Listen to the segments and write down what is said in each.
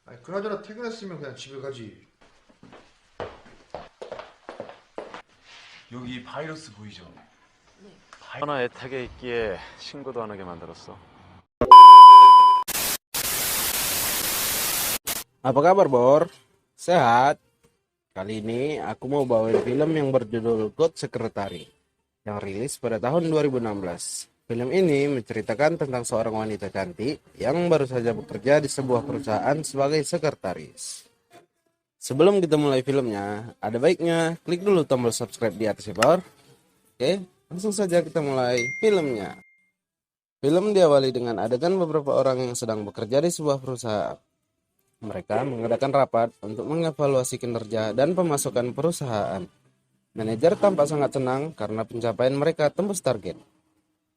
아니, 그나저나 퇴근했으면 그냥 집에 가지. 여기 바이러스 보이죠? 하나 애타게 있기에 신고도 안 하게 만들었어. Apa kabar, Bor? Sehat? Kali ini aku mau bawain film yang berjudul God Secretary yang rilis pada tahun 2016. Film ini menceritakan tentang seorang wanita cantik yang baru saja bekerja di sebuah perusahaan sebagai sekretaris. Sebelum kita mulai filmnya, ada baiknya klik dulu tombol subscribe di atas ya, Bor. Oke, langsung saja kita mulai filmnya. Film diawali dengan adegan beberapa orang yang sedang bekerja di sebuah perusahaan. Mereka mengadakan rapat untuk mengevaluasi kinerja dan pemasukan perusahaan. Manajer tampak sangat senang karena pencapaian mereka tembus target.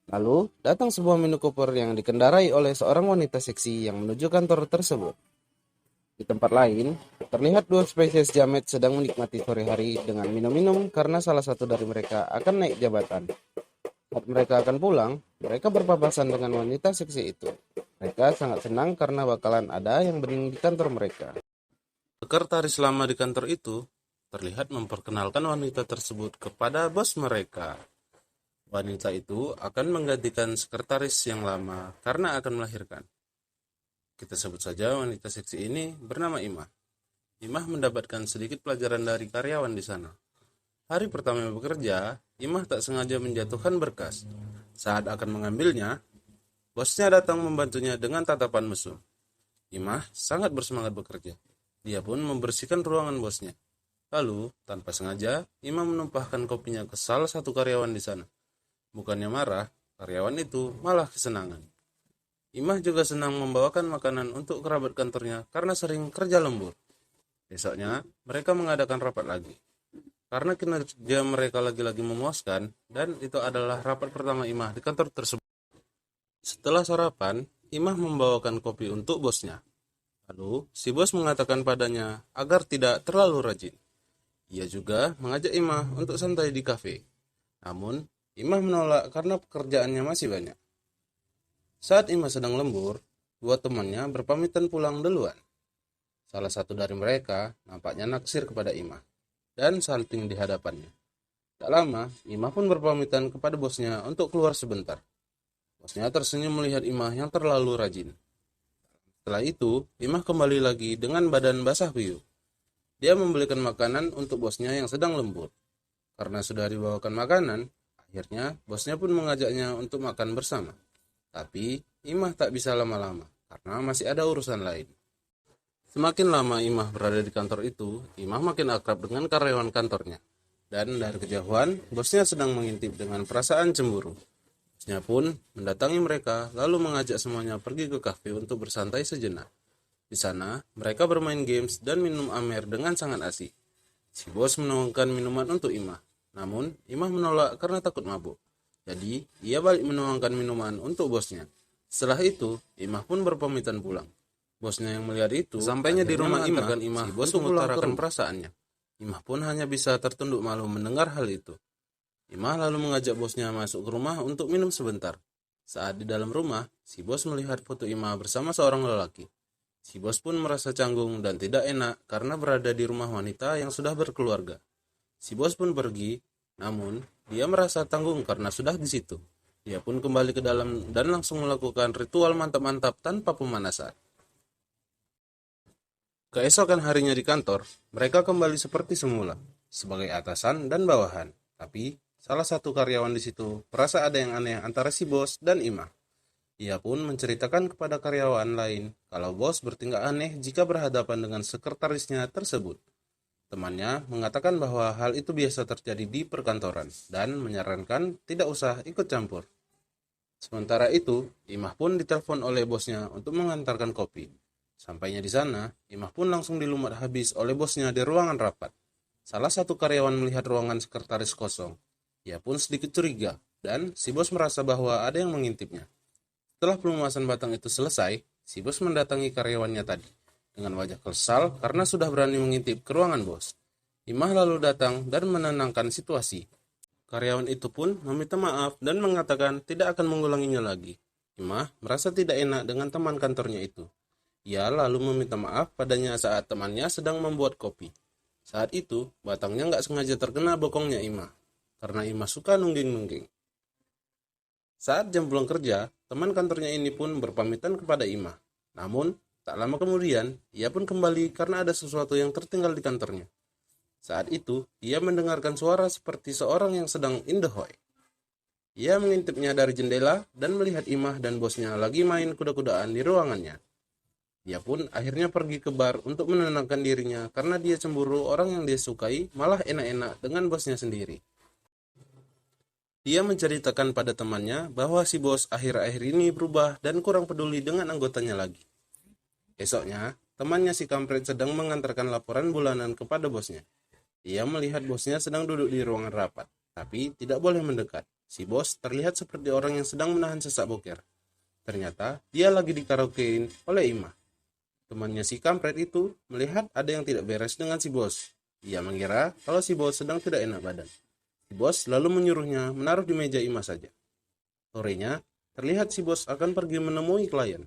Lalu, datang sebuah Mini Cooper yang dikendarai oleh seorang wanita seksi yang menuju kantor tersebut. Di tempat lain, terlihat dua spesies jamet sedang menikmati sore hari dengan minum-minum karena salah satu dari mereka akan naik jabatan. Saat mereka akan pulang, mereka berpapasan dengan wanita seksi itu. Mereka sangat senang karena bakalan ada yang bening di kantor mereka. Sekretaris lama di kantor itu terlihat memperkenalkan wanita tersebut kepada bos mereka. Wanita itu akan menggantikan sekretaris yang lama karena akan melahirkan. Kita sebut saja wanita seksi ini bernama Imah. Imah mendapatkan sedikit pelajaran dari karyawan di sana. Hari pertama bekerja, Imah tak sengaja menjatuhkan berkas. Saat akan mengambilnya, bosnya datang membantunya dengan tatapan mesum. Imah sangat bersemangat bekerja. Dia pun membersihkan ruangan bosnya. Lalu, tanpa sengaja, Imah menumpahkan kopinya ke salah satu karyawan di sana. Bukannya marah, karyawan itu malah kesenangan. Imah juga senang membawakan makanan untuk kerabat kantornya karena sering kerja lembur. Besoknya, mereka mengadakan rapat lagi. Karena kinerja mereka lagi-lagi memuaskan, dan itu adalah rapat pertama Imah di kantor tersebut. Setelah sarapan, Imah membawakan kopi untuk bosnya. Lalu, si bos mengatakan padanya agar tidak terlalu rajin. Ia juga mengajak Imah untuk santai di kafe. Namun, Imah menolak karena pekerjaannya masih banyak. Saat Imah sedang lembur, dua temannya berpamitan pulang duluan. Salah satu dari mereka nampaknya naksir kepada Imah dan salting di hadapannya. Tak lama, Imah pun berpamitan kepada bosnya untuk keluar sebentar. Bosnya tersenyum melihat Imah yang terlalu rajin. Setelah itu, Imah kembali lagi dengan badan basah kuyup. Dia membelikan makanan untuk bosnya yang sedang lembur. Karena sudah dibawakan makanan, akhirnya bosnya pun mengajaknya untuk makan bersama. Tapi, Imah tak bisa lama-lama, karena masih ada urusan lain. Semakin lama Imah berada di kantor itu, Imah makin akrab dengan karyawan kantornya. Dan dari kejauhan, bosnya sedang mengintip dengan perasaan cemburu. Bosnya pun mendatangi mereka lalu mengajak semuanya pergi ke kafe untuk bersantai sejenak. Di sana, mereka bermain games dan minum amer dengan sangat asik. Si bos menuangkan minuman untuk Imah. Namun, Imah menolak karena takut mabuk. Jadi, ia balik menuangkan minuman untuk bosnya. Setelah itu, Imah pun berpamitan pulang. Bosnya yang melihat itu, sampainya di rumah Imah, si bos mengutarakan perasaannya. Imah pun hanya bisa tertunduk malu mendengar hal itu. Imah lalu mengajak bosnya masuk ke rumah untuk minum sebentar. Saat di dalam rumah, si bos melihat foto Imah bersama seorang lelaki. Si bos pun merasa canggung dan tidak enak karena berada di rumah wanita yang sudah berkeluarga. Si bos pun pergi, namun dia merasa tanggung karena sudah di situ. Dia pun kembali ke dalam dan langsung melakukan ritual mantap-mantap tanpa pemanasan. Keesokan harinya di kantor, mereka kembali seperti semula, sebagai atasan dan bawahan. Tapi, salah satu karyawan di situ merasa ada yang aneh antara si bos dan Imah. Ia pun menceritakan kepada karyawan lain kalau bos bertingkah aneh jika berhadapan dengan sekretarisnya tersebut. Temannya mengatakan bahwa hal itu biasa terjadi di perkantoran dan menyarankan tidak usah ikut campur. Sementara itu, Imah pun ditelepon oleh bosnya untuk mengantarkan kopi. Sampainya di sana, Imah pun langsung dilumat habis oleh bosnya di ruangan rapat. Salah satu karyawan melihat ruangan sekretaris kosong. Ia pun sedikit curiga, dan si bos merasa bahwa ada yang mengintipnya. Setelah pelumasan batang itu selesai, si bos mendatangi karyawannya tadi, dengan wajah kesal karena sudah berani mengintip ke ruangan bos. Imah lalu datang dan menenangkan situasi. Karyawan itu pun meminta maaf dan mengatakan tidak akan mengulanginya lagi. Imah merasa tidak enak dengan teman kantornya itu. Ia lalu meminta maaf padanya saat temannya sedang membuat kopi. Saat itu, batangnya nggak sengaja terkena bokongnya Imah, karena Imah suka nungging-nungging. Saat jam pulang kerja, teman kantornya ini pun berpamitan kepada Imah. Namun, tak lama kemudian, ia pun kembali karena ada sesuatu yang tertinggal di kantornya. Saat itu, ia mendengarkan suara seperti seorang yang sedang indahoy. Ia mengintipnya dari jendela dan melihat Imah dan bosnya lagi main kuda-kudaan di ruangannya. Dia pun akhirnya pergi ke bar untuk menenangkan dirinya karena dia cemburu orang yang dia sukai malah enak-enak dengan bosnya sendiri. Dia menceritakan pada temannya bahwa si bos akhir-akhir ini berubah dan kurang peduli dengan anggotanya lagi. Esoknya, temannya si kampret sedang mengantarkan laporan bulanan kepada bosnya. Ia melihat bosnya sedang duduk di ruangan rapat, tapi tidak boleh mendekat. Si bos terlihat seperti orang yang sedang menahan sesak boker. Ternyata, dia lagi dikaraokein oleh Imah. Temannya si kampret itu melihat ada yang tidak beres dengan si bos. Ia mengira kalau si bos sedang tidak enak badan. Si bos lalu menyuruhnya menaruh di meja Imah saja. Sorenya, terlihat si bos akan pergi menemui klien.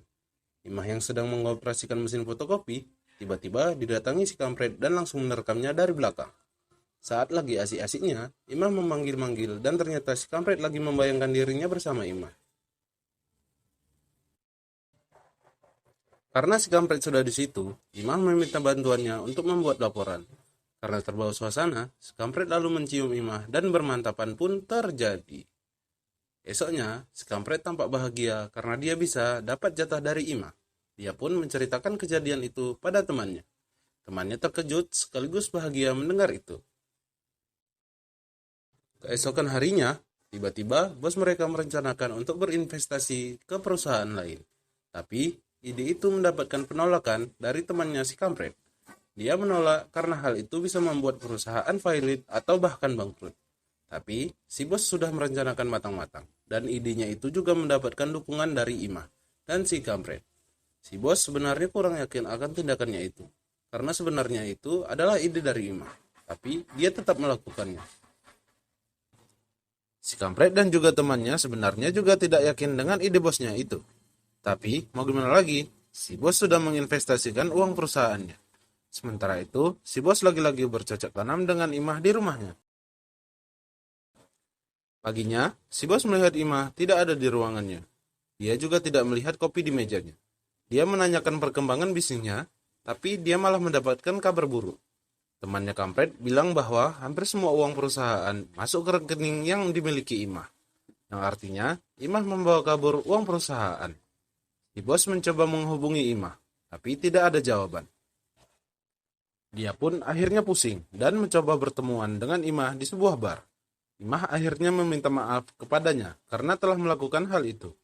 Imah yang sedang mengoperasikan mesin fotokopi, tiba-tiba didatangi si kampret dan langsung menerekamnya dari belakang. Saat lagi asik-asiknya, Imah memanggil-manggil dan ternyata si kampret lagi membayangkan dirinya bersama Imah. Karena si kampret sudah di situ, Imah meminta bantuannya untuk membuat laporan. Karena terbawa suasana, si kampret lalu mencium Imah dan bermantapan pun terjadi. Esoknya, si kampret tampak bahagia karena dia bisa dapat jatah dari Imah. Dia pun menceritakan kejadian itu pada temannya. Temannya terkejut sekaligus bahagia mendengar itu. Keesokan harinya, tiba-tiba bos mereka merencanakan untuk berinvestasi ke perusahaan lain. Tapi, ide itu mendapatkan penolakan dari temannya si kampret. Dia menolak karena hal itu bisa membuat perusahaan failit atau bahkan bangkrut. Tapi, si bos sudah merencanakan matang-matang, dan idenya itu juga mendapatkan dukungan dari Imah dan si kampret. Si bos sebenarnya kurang yakin akan tindakannya itu, karena sebenarnya itu adalah ide dari Imah, tapi dia tetap melakukannya. Si kampret dan juga temannya sebenarnya juga tidak yakin dengan ide bosnya itu. Tapi, mau gimana lagi, si bos sudah menginvestasikan uang perusahaannya. Sementara itu, si bos lagi-lagi bercocok tanam dengan Imah di rumahnya. Paginya, si bos melihat Imah tidak ada di ruangannya. Dia juga tidak melihat kopi di mejanya. Dia menanyakan perkembangan bisnisnya, tapi dia malah mendapatkan kabar buruk. Temannya kampret bilang bahwa hampir semua uang perusahaan masuk ke rekening yang dimiliki Imah. Yang artinya, Imah membawa kabur uang perusahaan. Si bos mencoba menghubungi Imah, tapi tidak ada jawaban. Dia pun akhirnya pusing dan mencoba bertemuan dengan Imah di sebuah bar. Imah akhirnya meminta maaf kepadanya karena telah melakukan hal itu.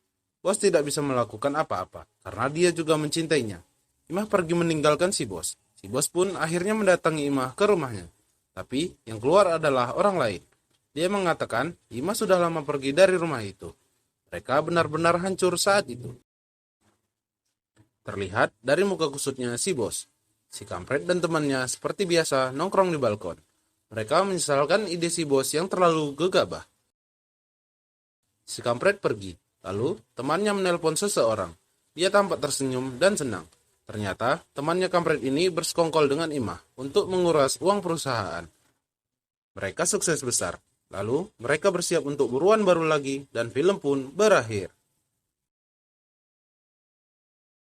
Bos tidak bisa melakukan apa-apa karena dia juga mencintainya. Imah pergi meninggalkan si bos. Si bos pun akhirnya mendatangi Imah ke rumahnya. Tapi yang keluar adalah orang lain. Dia mengatakan Imah sudah lama pergi dari rumah itu. Mereka benar-benar hancur saat itu. Terlihat dari muka kusutnya si bos. Si kampret dan temannya seperti biasa nongkrong di balkon. Mereka menyesalkan ide si bos yang terlalu gegabah. Si kampret pergi. Lalu temannya menelpon seseorang. Dia tampak tersenyum dan senang. Ternyata temannya kampret ini bersekongkol dengan Imah untuk menguras uang perusahaan. Mereka sukses besar. Lalu mereka bersiap untuk buruan baru lagi dan film pun berakhir.